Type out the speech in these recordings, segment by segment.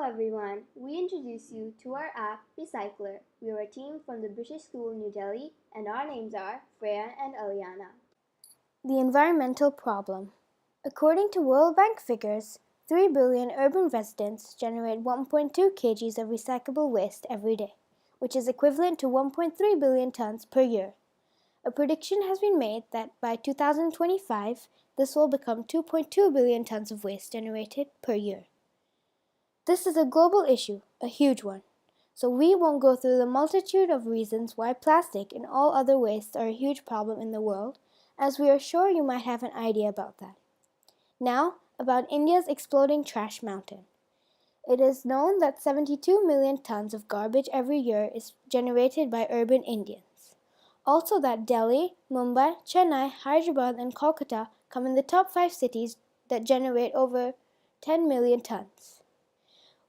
everyone. We introduce you to our app Recycler. We are a team from the British School, New Delhi, and our names are Freya and Aliana. The environmental problem. According to World Bank figures, 3 billion urban residents generate 1.2 kgs of recyclable waste every day, which is equivalent to 1.3 billion tons per year. A prediction has been made that by 2025, this will become 2.2 billion tons of waste generated per year. This is a global issue, a huge one. So we won't go through the multitude of reasons why plastic and all other wastes are a huge problem in the world, as we are sure you might have an idea about that. Now, about India's exploding trash mountain. It is known that 72 million tons of garbage every year is generated by urban Indians. Also that Delhi, Mumbai, Chennai, Hyderabad and Kolkata come in the top 5 cities that generate over 10 million tons.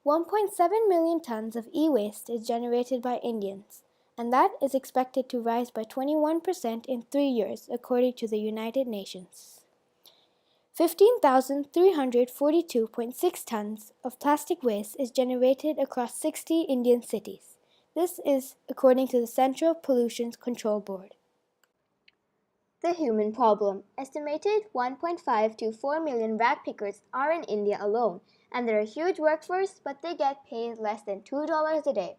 1.7 million tons of e-waste is generated by Indians, and that is expected to rise by 21% in 3 years, according to the United Nations. 15,342.6 tons of plastic waste is generated across 60 Indian cities. This is according to the Central Pollution Control Board. The human problem. Estimated 1.5 to 4 million rag pickers are in India alone, and they're a huge workforce, but they get paid less than $2 a day.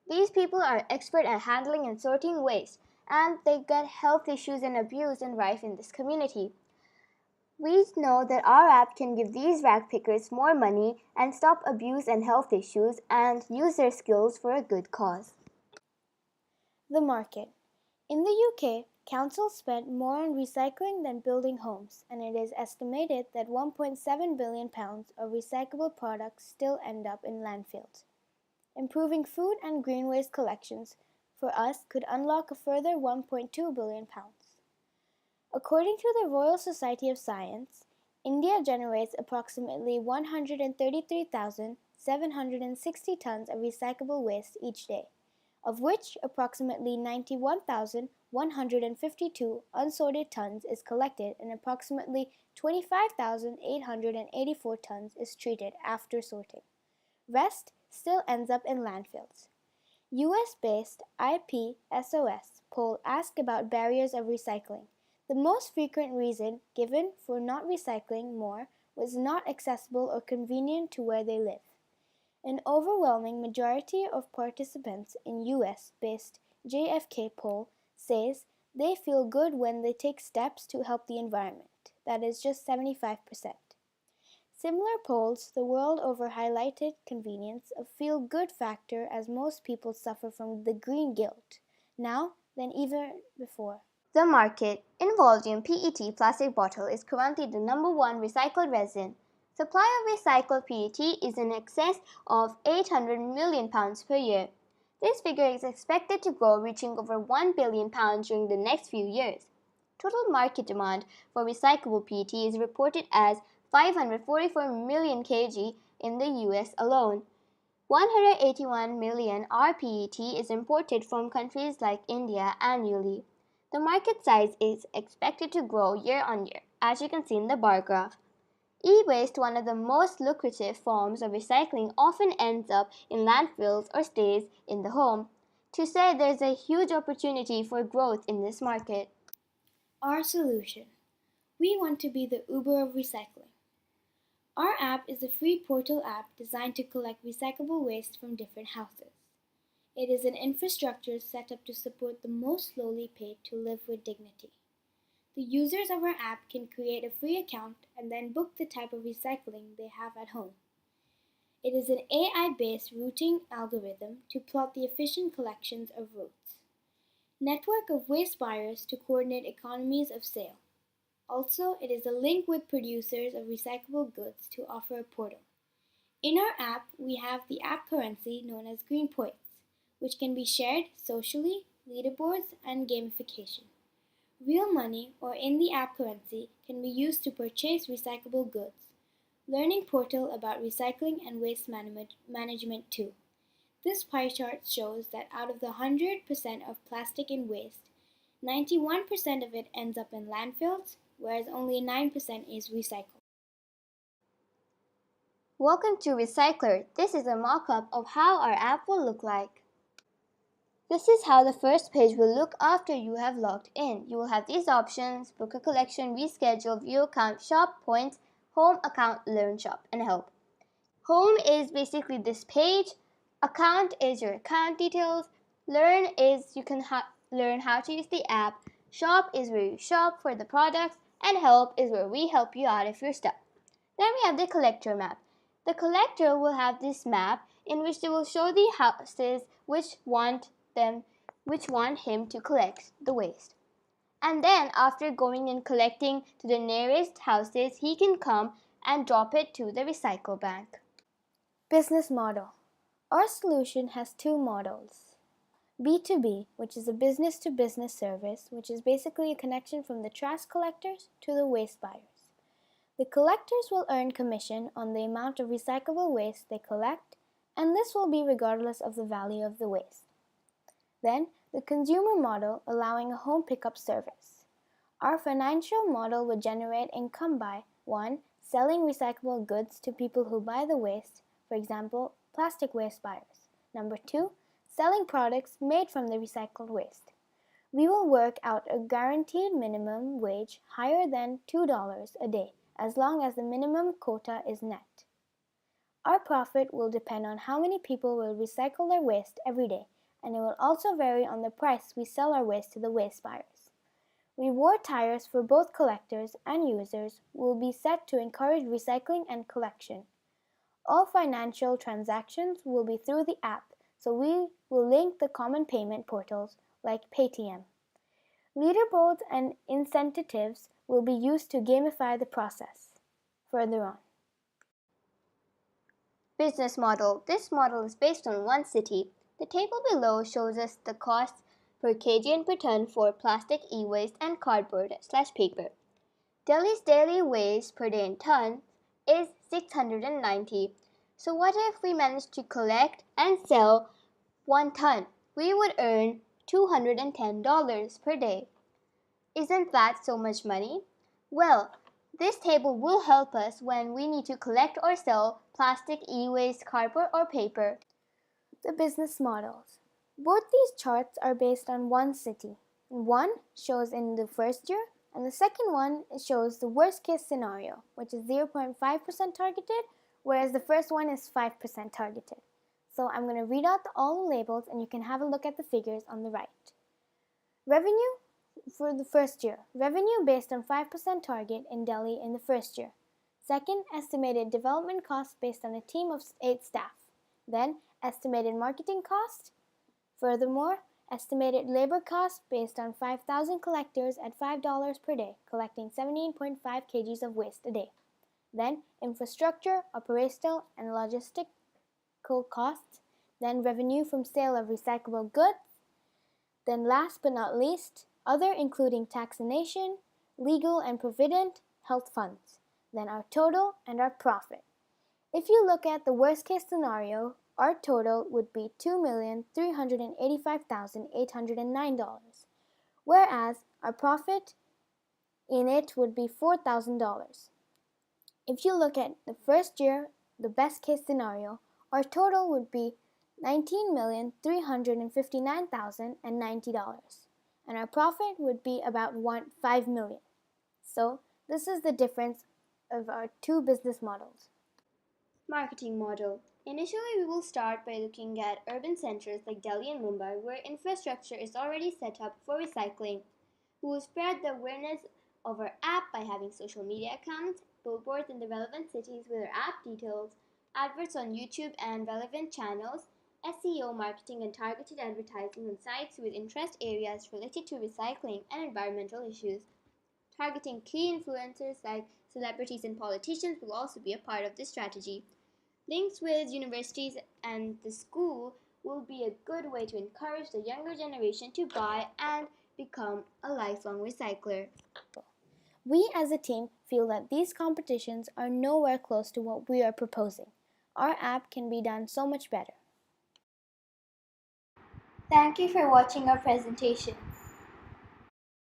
These people are expert at handling and sorting waste, and they get health issues and abuse and rife in this community. We know that our app can give these rag pickers more money and stop abuse and health issues and use their skills for a good cause. The market. In the UK, councils spent more on recycling than building homes, and it is estimated that £1.7 billion of recyclable products still end up in landfills. Improving food and green waste collections for us could unlock a further £1.2 billion. According to the Royal Society of Science, India generates approximately 133,760 tons of recyclable waste each day, of which approximately 91,152 unsorted tons is collected and approximately 25,884 tons is treated after sorting. Rest still ends up in landfills. US-based IPSOS poll asked about barriers of recycling. The most frequent reason given for not recycling more was not accessible or convenient to where they live. An overwhelming majority of participants in US-based JFK poll says they feel good when they take steps to help the environment. That is just 75%. Similar polls the world over highlighted convenience of feel-good factor as most people suffer from the green guilt, now than even before. The market. In volume, PET plastic bottle is currently the number one recycled resin. Supply of recycled PET is in excess of 800 million pounds per year. This figure is expected to grow, reaching over 1 billion pounds during the next few years. Total market demand for recyclable PET is reported as 544 million kg in the US alone. 181 million rPET is imported from countries like India annually. The market size is expected to grow year on year, as you can see in the bar graph. E-waste, one of the most lucrative forms of recycling, often ends up in landfills or stays in the home. To say there's a huge opportunity for growth in this market. Our solution. We want to be the Uber of recycling. Our app is a free portal app designed to collect recyclable waste from different houses. It is an infrastructure set up to support the most lowly paid to live with dignity. The users of our app can create a free account and then book the type of recycling they have at home. It is an AI-based routing algorithm to plot the efficient collections of routes. Network of waste buyers to coordinate economies of scale. Also, it is a link with producers of recyclable goods to offer a portal. In our app, we have the app currency known as Green Points, which can be shared socially, leaderboards, and gamification. Real money, or in the app currency, can be used to purchase recyclable goods. Learning portal about recycling and waste management too. This pie chart shows that out of the 100% of plastic in waste, 91% of it ends up in landfills, whereas only 9% is recycled. Welcome to Recycler. This is a mock-up of how our app will look like. This is how the first page will look after you have logged in. You will have these options: book a collection, reschedule, view account, shop, points, home, account, learn, shop, and help. Home is basically this page. Account is your account details. Learn is you can learn how to use the app. Shop is where you shop for the products. And help is where we help you out if you're stuck. Then we have the collector map. The collector will have this map in which they will show the houses which want him to collect the waste. And then after going and collecting to the nearest houses, he can come and drop it to the recycle bank. Business model. Our solution has two models. B2B, which is a business-to-business service, which is basically a connection from the trash collectors to the waste buyers. The collectors will earn commission on the amount of recyclable waste they collect, and this will be regardless of the value of the waste. Then, the consumer model, allowing a home pickup service. Our financial model would generate income by 1. Selling recyclable goods to people who buy the waste, for example, plastic waste buyers. Number 2. Selling products made from the recycled waste. We will work out a guaranteed minimum wage higher than $2 a day, as long as the minimum quota is net. Our profit will depend on how many people will recycle their waste every day, and it will also vary on the price we sell our waste to the waste buyers. Reward tiers for both collectors and users will be set to encourage recycling and collection. All financial transactions will be through the app, so we will link the common payment portals like Paytm. Leaderboards and incentives will be used to gamify the process. Further on. Business model. This model is based on one city. The table below shows us the costs per kg and per ton for plastic, e-waste, and cardboard/paper. Delhi's daily waste per day in tons is 690. So what if we managed to collect and sell 1 ton? We would earn $210 per day. Isn't that so much money? Well, this table will help us when we need to collect or sell plastic, e-waste, cardboard, or paper. The business models. Both these charts are based on one city. One shows in the first year, and the second one shows the worst case scenario, which is 0.5% targeted, whereas the first one is 5% targeted. So I'm going to read out all the labels, and you can have a look at the figures on the right. Revenue for the first year. Revenue based on 5% target in Delhi in the first year. Second, estimated development costs based on a team of 8 staff. Then, estimated marketing cost. Furthermore, estimated labor cost based on 5,000 collectors at $5 per day, collecting 17.5 kgs of waste a day. Then, infrastructure, operational, and logistical costs. Then, revenue from sale of recyclable goods. Then, last but not least, other including taxation, legal and provident, health funds. Then our total and our profit. If you look at the worst case scenario, our total would be $2,385,809, whereas our profit in it would be $4,000. If you look at the first year, the best case scenario, our total would be $19,359,090, and our profit would be about $5 million. So this is the difference of our two business models. Marketing model. Initially, we will start by looking at urban centers like Delhi and Mumbai, where infrastructure is already set up for recycling. We will spread the awareness of our app by having social media accounts, billboards in the relevant cities with our app details, adverts on YouTube and relevant channels, SEO, marketing, and targeted advertising on sites with interest areas related to recycling and environmental issues. Targeting key influencers like celebrities and politicians will also be a part of this strategy. Links with universities and the school will be a good way to encourage the younger generation to buy and become a lifelong recycler. We as a team feel that these competitions are nowhere close to what we are proposing. Our app can be done so much better. Thank you for watching our presentation.